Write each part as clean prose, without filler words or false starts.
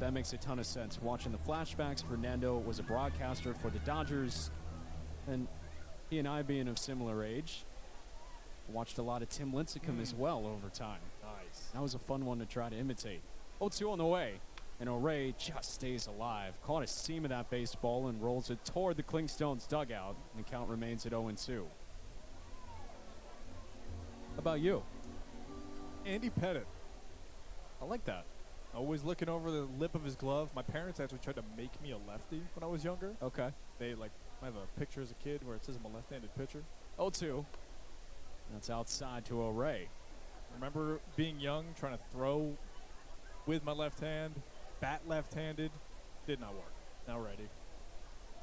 that makes a ton of sense. Watching the flashbacks, Fernando was a broadcaster for the Dodgers, and he and I being of similar age, watched a lot of Tim Lincecum as well over time. Nice. That was a fun one to try to imitate. 0-2 on the way, and O'Reilly just stays alive. Caught a seam of that baseball and rolls it toward the Clingstones dugout, and the count remains at 0-2. How about you? Andy Pettit. I like that. Always looking over the lip of his glove. My parents actually tried to make me a lefty when I was younger. Okay. I have a picture as a kid where it says I'm a left-handed pitcher. 0-2. That's outside to O'Reilly. Remember being young, trying to throw with my left hand, bat left-handed. Did not work. Not ready.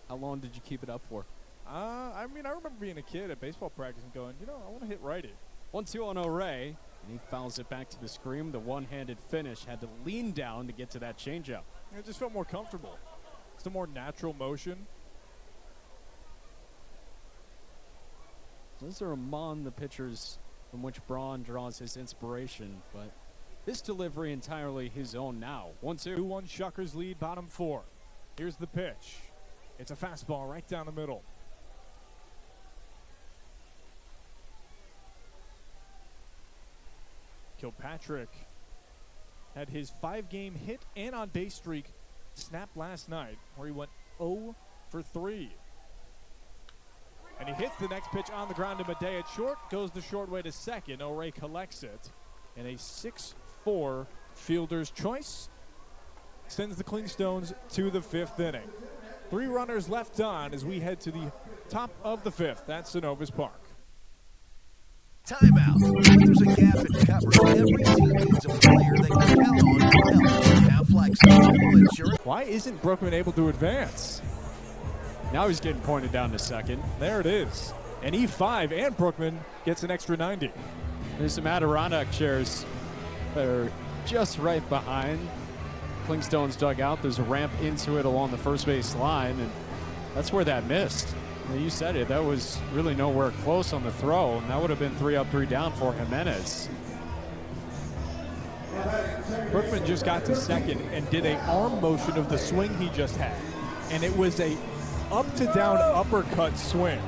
How long did you keep it up for? I remember being a kid at baseball practice and going, I want to hit righty. 1-2 on O'Reilly, and he fouls it back to the screen. The one-handed finish, had to lean down to get to that changeup. It just felt more comfortable. It's a more natural motion. Those are among the pitchers from which Braun draws his inspiration, but this delivery entirely his own now. 1-2. 2-1 Shuckers lead, bottom 4. Here's the pitch. It's a fastball right down the middle. Kilpatrick had his 5-game hit and on-base streak snapped last night, where he went 0 for 3. And he hits the next pitch on the ground to Medea at short, goes the short way to second. O'Reilly collects it, and a 6-4 fielder's choice sends the Clingstones to the 5th inning. 3 runners left on as we head to the top of the 5th at Synovus Park. Timeout. When there's a gap in coverage, every team needs a player they can count on to help. Now Flagstone Insurance. Why isn't Brookman able to advance? Now he's getting pointed down to second. There it is. An E5, and Brookman gets an extra 90. There's some Adirondack chairs that are just right behind Clingstone's dugout. There's a ramp into it along the first base line, and that's where that missed. You said it. That was really nowhere close on the throw, and that would have been 3 up, 3 down for Jimenez. Brookman just got to second and did an arm motion of the swing he just had, and it was a up-to-down uppercut swing.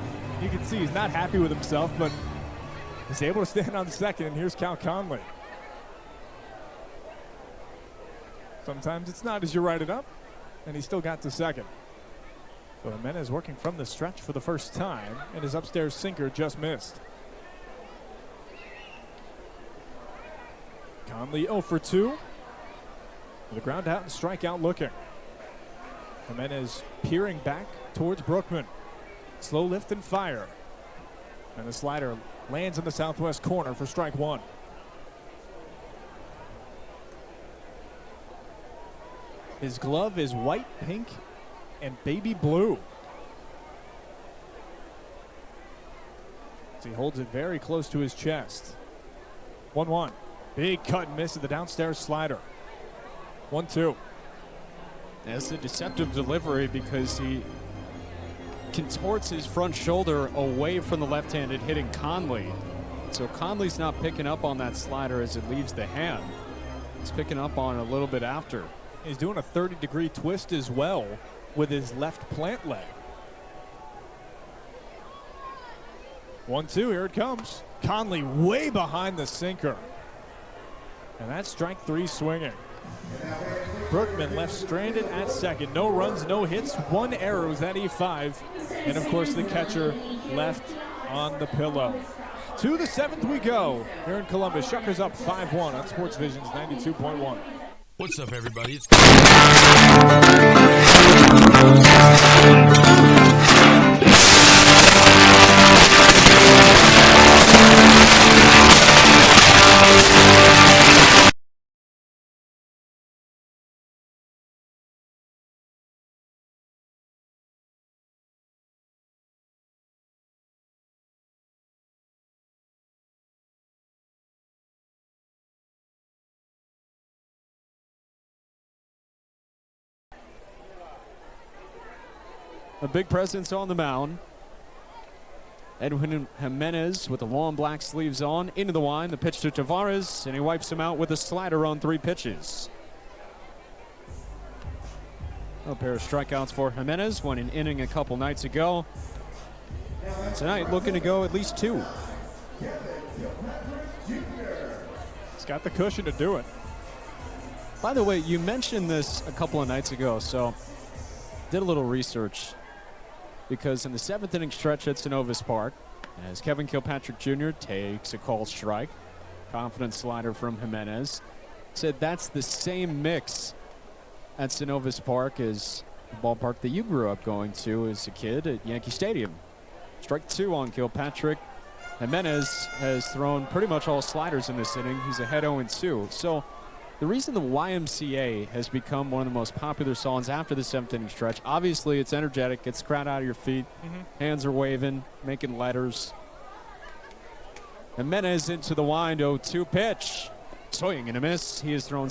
You can see he's not happy with himself, but he's able to stand on second, and here's Cal Conley. Sometimes it's not as you write it up, and he still got to second. So Jimenez working from the stretch for the first time, and his upstairs sinker just missed. Conley 0 for 2. With a ground out and strikeout looking. Jimenez peering back towards Brookman. Slow lift and fire. And the slider lands in the southwest corner for strike 1. His glove is white, pink, and baby blue. So he holds it very close to his chest. 1-1. Big cut and miss at the downstairs slider. 1-2. That's a deceptive delivery because he contorts his front shoulder away from the left-handed hitting Conley. So Conley's not picking up on that slider as it leaves the hand. He's picking up on it a little bit after. He's doing a 30-degree twist as well with his left plant leg. 1-2, here it comes. Conley way behind the sinker. And that's strike 3 swinging. Brookman left stranded at second. No runs, no hits, 1 error was that E5. And of course the catcher left on the pillow. To the 7th we go here in Columbus. Shuckers up 5-1 on Sports Vision's 92.1. What's up, everybody? It's A big presence on the mound. Edwin Jimenez with the long black sleeves on. Into the line, the pitch to Tavares, and he wipes him out with a slider on 3 pitches. A pair of strikeouts for Jimenez, won an inning a couple nights ago. And tonight, looking to go at least 2. He's got the cushion to do it. By the way, you mentioned this a couple of nights ago, so did a little research. Because in the 7th inning stretch at Synovus Park, as Kevin Kilpatrick Jr. takes a called strike, confident slider from Jimenez, said that's the same mix at Synovus Park as the ballpark that you grew up going to as a kid at Yankee Stadium. Strike 2 on Kilpatrick. Jimenez has thrown pretty much all sliders in this inning. He's ahead 0-2. So the reason the YMCA has become one of the most popular songs after the 7th inning stretch, obviously it's energetic, gets the crowd out of your feet, hands are waving, making letters. Jimenez into the wind, 0-2 pitch. Swing and a miss. He has thrown